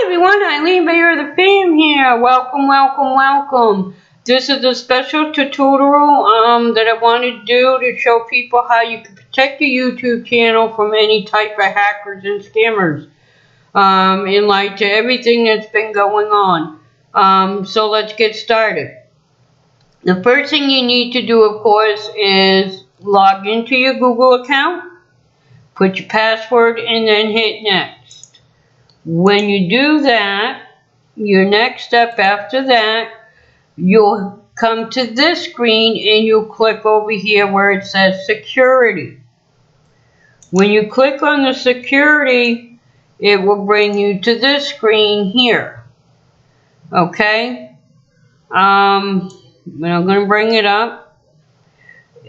Hi everyone, Eileen Veilleux The Fam here. Welcome, welcome, welcome. This is a special tutorial that I want to do to show people how you can protect your YouTube channel from any type of hackers and scammers in light to everything that's been going on. So let's get started. The first thing you need to do, of course, is log into your Google account, put your password, and then hit next. When you do that, your next step after that, you'll come to this screen and you'll click over here where it says security. When you click on the security, it will bring you to this screen here. Okay? I'm going to bring it up.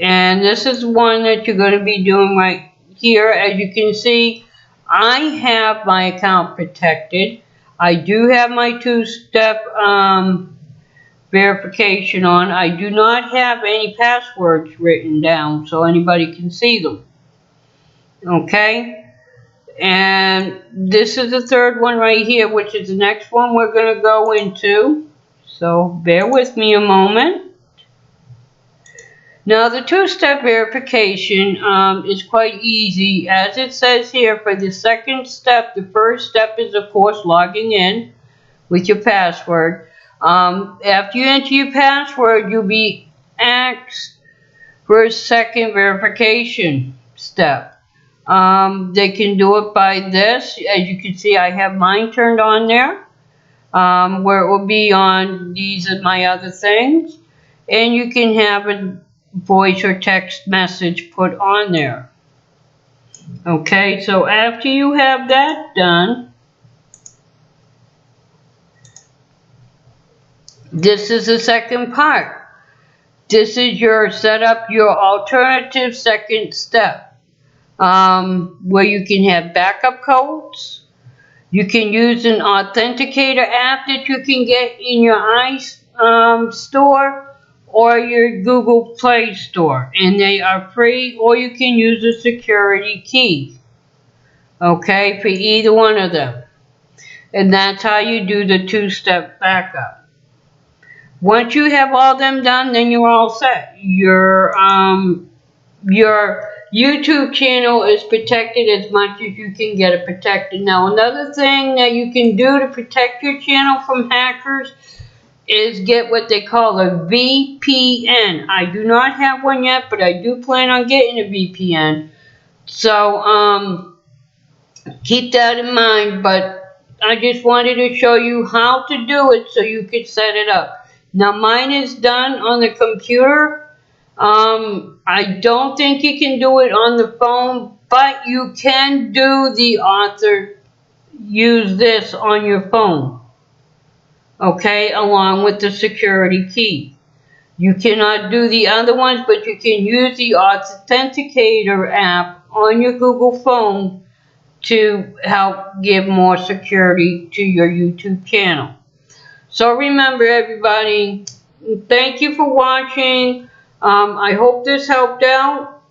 And this is one that you're going to be doing right here. As you can see, I have my account protected. I do have my two-step verification on. I do not have any passwords written down so anybody can see them. Okay? And this is the third one right here, which is the next one we're going to go into. So bear with me a moment. Now the two-step verification is quite easy. As it says here, for the second step, the first step is of course logging in with your password. After you enter your password, you'll be asked for a second verification step. They can do it by this. As you can see, I have mine turned on there, where it will be on these are my other things. And you can have a voice or text message put on there. Okay, so after you have that done, this is the second part. This is your set up your alternative second step, where you can have backup codes. You can use an authenticator app that you can get in your iStore or your Google Play Store, and they are free, or you can use a security key, okay, for either one of them. And that's how you do the two-step backup. Once you have all them done, then you're all set. Your YouTube channel is protected as much as you can get it protected. Now, another thing that you can do to protect your channel from hackers is get what they call a VPN. I do not have one yet, but I do plan on getting a VPN. So keep that in mind, but I just wanted to show you how to do it so you could set it up. Now mine is done on the computer. I don't think you can do it on the phone, but you can do the author, use this on your phone. Okay, along with the security key. You cannot do the other ones, but you can use the Authenticator app on your Google phone to help give more security to your YouTube channel. So remember, everybody, thank you for watching. I hope this helped out.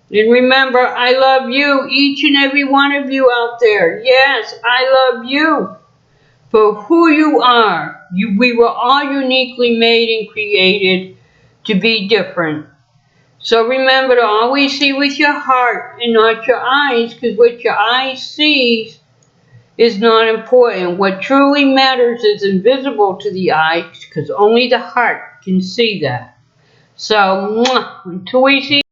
And remember, I love you, each and every one of you out there. Yes, I love you for who you are. We were all uniquely made and created to be different. So remember to always see with your heart and not your eyes, because what your eyes see is not important. What truly matters is invisible to the eyes, because only the heart can see that. So, until we see